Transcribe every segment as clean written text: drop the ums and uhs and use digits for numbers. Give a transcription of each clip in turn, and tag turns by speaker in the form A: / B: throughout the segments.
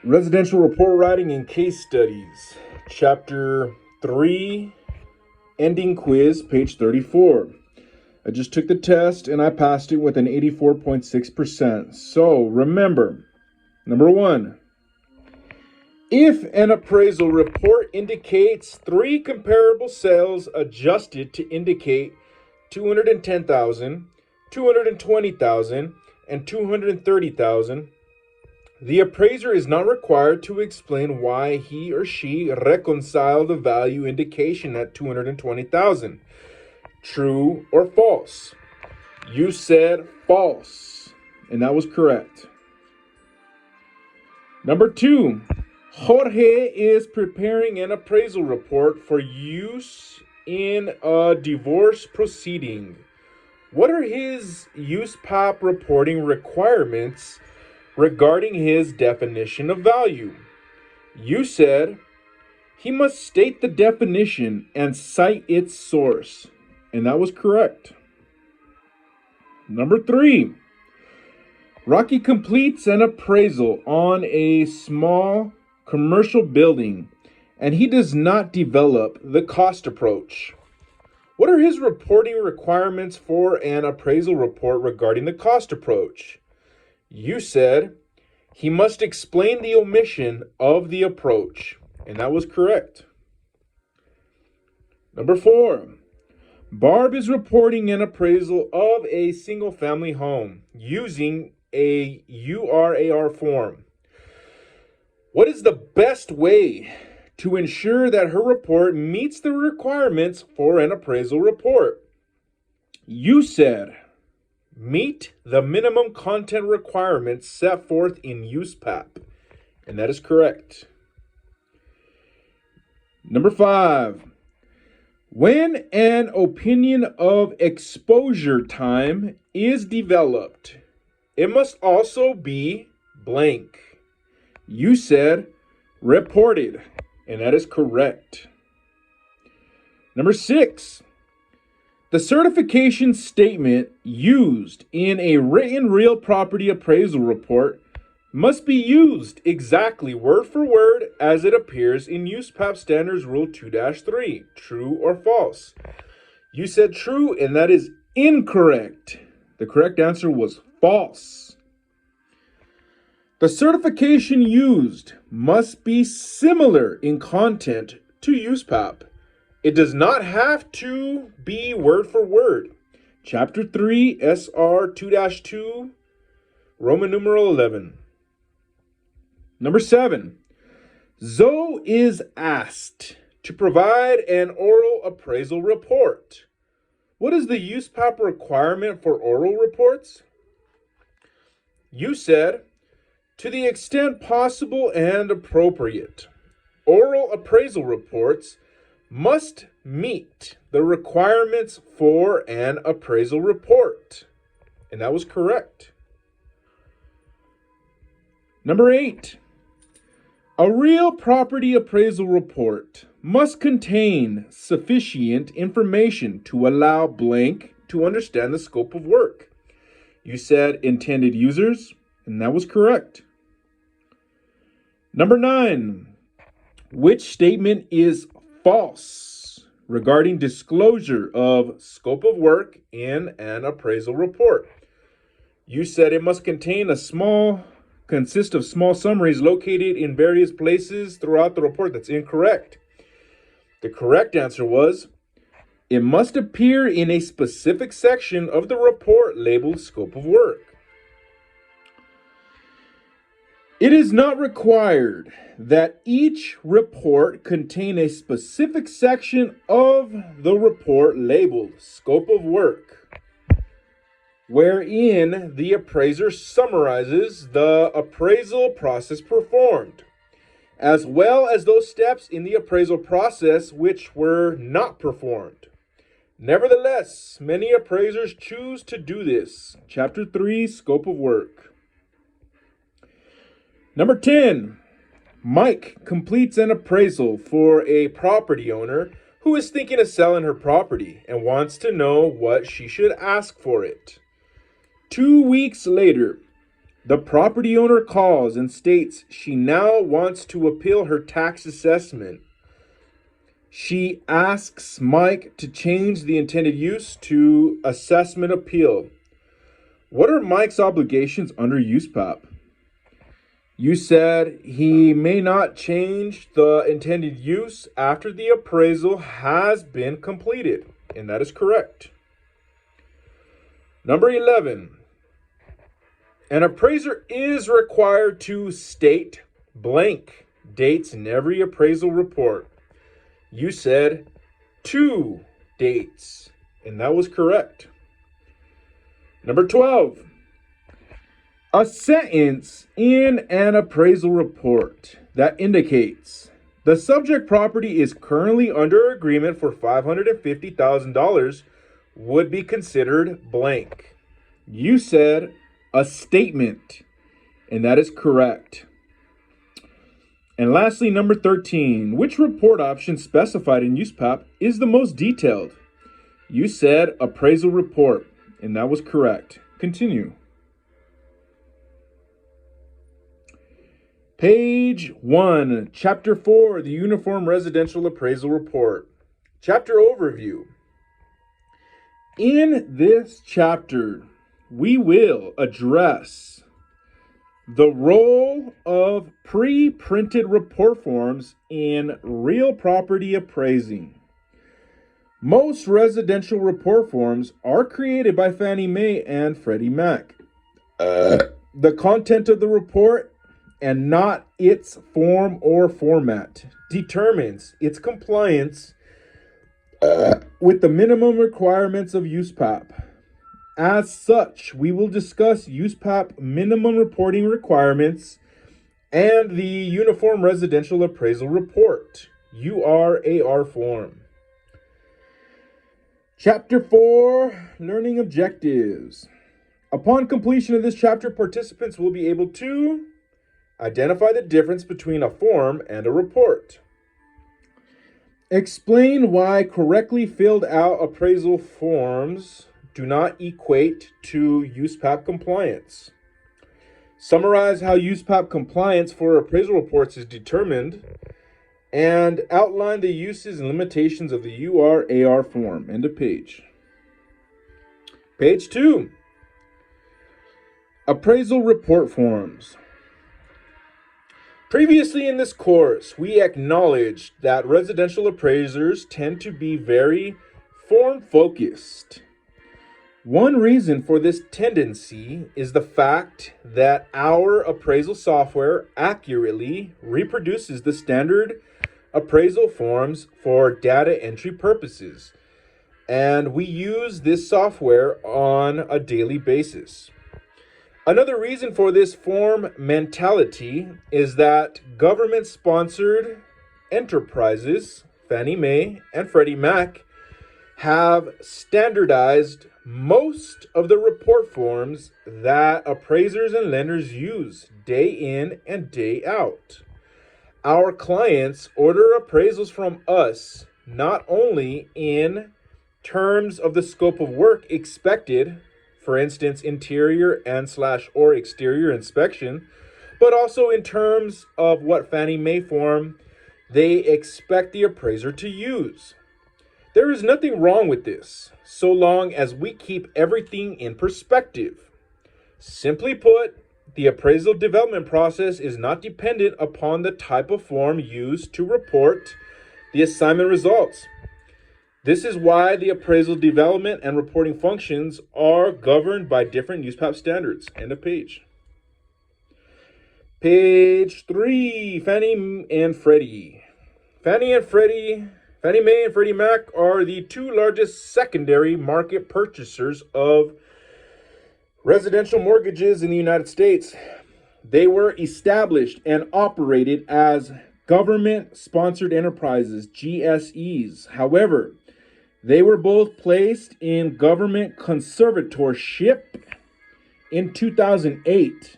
A: Residential report writing and case studies, chapter 3, ending quiz, page 34. I just took the test and I passed it with an 84.6%. So remember, number 1, if an appraisal report indicates 3 comparable sales adjusted to indicate 210,000, 220,000, and 230,000, the appraiser is not required to explain why he or she reconciled the value indication at 220,000. True or false? You said false, and that was correct. Number 2, Jorge is preparing an appraisal report for use in a divorce proceeding. What are his USPAP reporting requirements regarding his definition of value? You said he must state the definition and cite its source, and that was correct. Number 3, Rocky completes an appraisal on a small commercial building, and he does not develop the cost approach. What are his reporting requirements for an appraisal report regarding the cost approach? You said he must explain the omission of the approach, and that was correct. Number 4, Barb is reporting an appraisal of a single-family home using a URAR form. What is the best way to ensure that her report meets the requirements for an appraisal report? You said meet the minimum content requirements set forth in USPAP, and that is correct. Number 5, when an opinion of exposure time is developed, it must also be blank. You said reported, and that is correct. Number 6, the certification statement used in a written real property appraisal report must be used exactly word for word as it appears in USPAP Standards Rule 2-3. True or false? You said true, and that is incorrect. The correct answer was false. The certification used must be similar in content to USPAP. It does not have to be word for word. Chapter 3, SR 2-2, Roman numeral 11. Number 7, Zoe is asked to provide an oral appraisal report. What is the USPAP requirement for oral reports? You said, to the extent possible and appropriate, oral appraisal reports must meet the requirements for an appraisal report. And that was correct. Number 8, a real property appraisal report must contain sufficient information to allow blank to understand the scope of work. You said intended users, and that was correct. Number 9, which statement is false regarding disclosure of scope of work in an appraisal report? You said it must consist of small summaries located in various places throughout the report. That's incorrect. The correct answer was it must appear in a specific section of the report labeled scope of work. It is not required that each report contain a specific section of the report labeled scope of work, wherein the appraiser summarizes the appraisal process performed, as well as those steps in the appraisal process which were not performed. Nevertheless, many appraisers choose to do this. Chapter 3, Scope of Work. Number 10, Mike completes an appraisal for a property owner who is thinking of selling her property and wants to know what she should ask for it. 2 weeks later, The property owner calls and states she now wants to appeal her tax assessment. She asks Mike to change the intended use to assessment appeal. What are Mike's obligations under USPAP? You said he may not change the intended use after the appraisal has been completed, and that is correct. Number 11. An appraiser is required to state blank dates in every appraisal report. You said 2 dates, and that was correct. Number 12. A sentence in an appraisal report that indicates the subject property is currently under agreement for $550,000 would be considered blank. You said a statement, and that is correct. And lastly, number 13, which report option specified in USPAP is the most detailed? You said appraisal report, and that was correct. Continue. Page 1, Chapter 4, the Uniform Residential Appraisal Report. Chapter Overview. In this chapter, we will address the role of pre-printed report forms in real property appraising. Most residential report forms are created by Fannie Mae and Freddie Mac. The content of the report, and not its form or format, determines its compliance with the minimum requirements of USPAP. As such, we will discuss USPAP minimum reporting requirements and the Uniform Residential Appraisal Report, URAR form. Chapter 4, Learning Objectives. Upon completion of this chapter, participants will be able to identify the difference between a form and a report. Explain why correctly filled out appraisal forms do not equate to USPAP compliance. Summarize how USPAP compliance for appraisal reports is determined, and outline the uses and limitations of the URAR form. End of page. Page 2. Appraisal report forms. Previously in this course, we acknowledged that residential appraisers tend to be very form-focused. One reason for this tendency is the fact that our appraisal software accurately reproduces the standard appraisal forms for data entry purposes, and we use this software on a daily basis. Another reason for this form mentality is that government-sponsored enterprises, Fannie Mae and Freddie Mac, have standardized most of the report forms that appraisers and lenders use day in and day out. Our clients order appraisals from us not only in terms of the scope of work expected, for instance, interior and/or exterior inspection, but also in terms of what Fannie Mae form they expect the appraiser to use. There is nothing wrong with this, so long as we keep everything in perspective. Simply put, the appraisal development process is not dependent upon the type of form used to report the assignment results. This is why the appraisal development and reporting functions are governed by different USPAP standards. End of page. Page 3, Fannie and Freddie. Fannie Mae and Freddie Mac are the two largest secondary market purchasers of residential mortgages in the United States. They were established and operated as government-sponsored enterprises, GSEs. However, they were both placed in government conservatorship in 2008,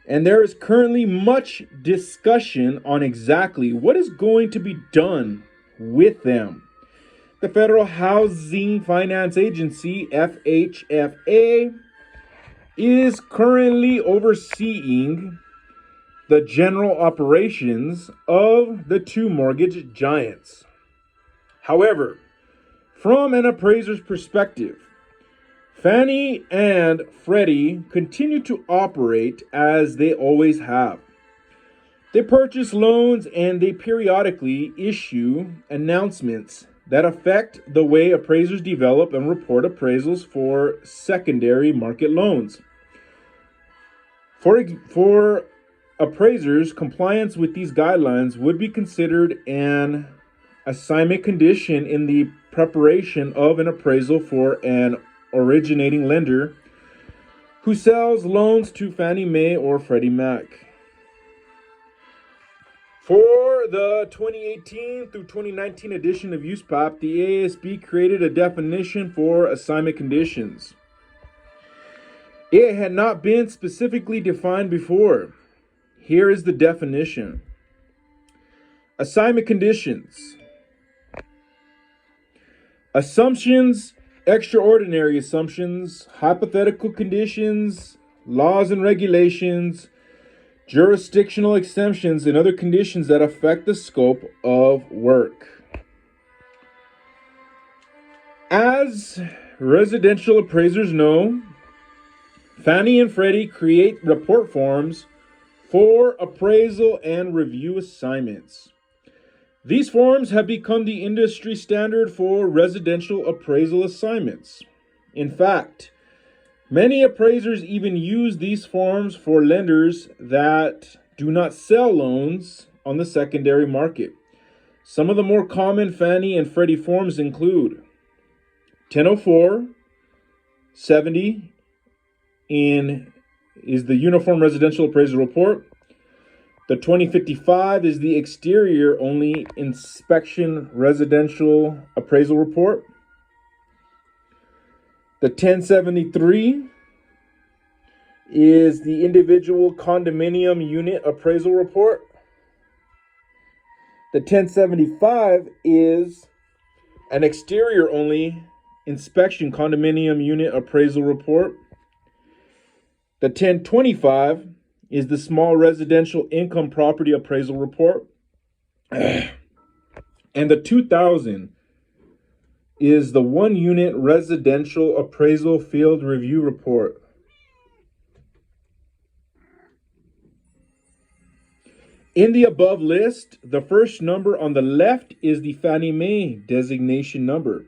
A: and there is currently much discussion on exactly what is going to be done with them. The Federal Housing Finance Agency, FHFA, is currently overseeing the general operations of the two mortgage giants. However, from an appraiser's perspective, Fannie and Freddie continue to operate as they always have. They purchase loans and they periodically issue announcements that affect the way appraisers develop and report appraisals for secondary market loans. For appraisers, compliance with these guidelines would be considered an assignment condition in the preparation of an appraisal for an originating lender who sells loans to Fannie Mae or Freddie Mac. For the 2018 through 2019 edition of USPAP, the AASB created a definition for assignment conditions. It had not been specifically defined before. Here is the definition. Assignment conditions. Assumptions, extraordinary assumptions, hypothetical conditions, laws and regulations, jurisdictional exemptions, and other conditions that affect the scope of work. As residential appraisers know, Fannie and Freddie create report forms for appraisal and review assignments. These forms have become the industry standard for residential appraisal assignments. In fact, many appraisers even use these forms for lenders that do not sell loans on the secondary market. Some of the more common Fannie and Freddie forms include 1004, 70 is the Uniform Residential Appraisal Report. The 2055 is the Exterior Only Inspection Residential Appraisal Report. The 1073 is the Individual Condominium Unit Appraisal Report. The 1075 is an Exterior Only Inspection Condominium Unit Appraisal Report. The 1025 is the Small Residential Income Property Appraisal Report. And the 2000 is the One Unit Residential Appraisal Field Review Report. In the above list, the first number on the left is the Fannie Mae designation number.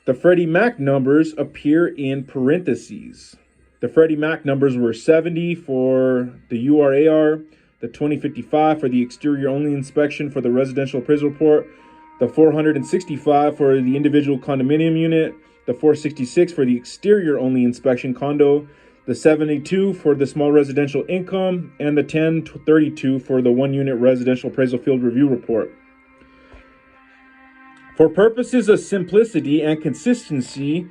A: The Freddie Mac numbers appear in parentheses. The Freddie Mac numbers were 70 for the URAR, the 2055 for the Exterior Only Inspection for the Residential Appraisal Report, the 465 for the Individual Condominium Unit, the 466 for the Exterior Only Inspection Condo, the 72 for the Small Residential Income, and the 1032 for the One Unit Residential Appraisal Field Review Report. For purposes of simplicity and consistency,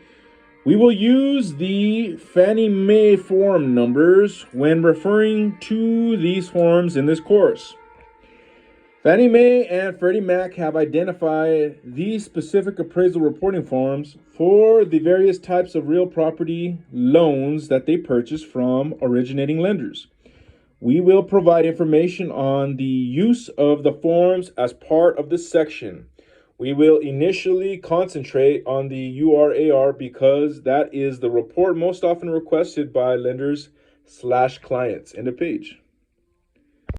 A: we will use the Fannie Mae form numbers when referring to these forms in this course. Fannie Mae and Freddie Mac have identified these specific appraisal reporting forms for the various types of real property loans that they purchase from originating lenders. We will provide information on the use of the forms as part of this section. We will initially concentrate on the URAR because that is the report most often requested by lenders/clients. End of page.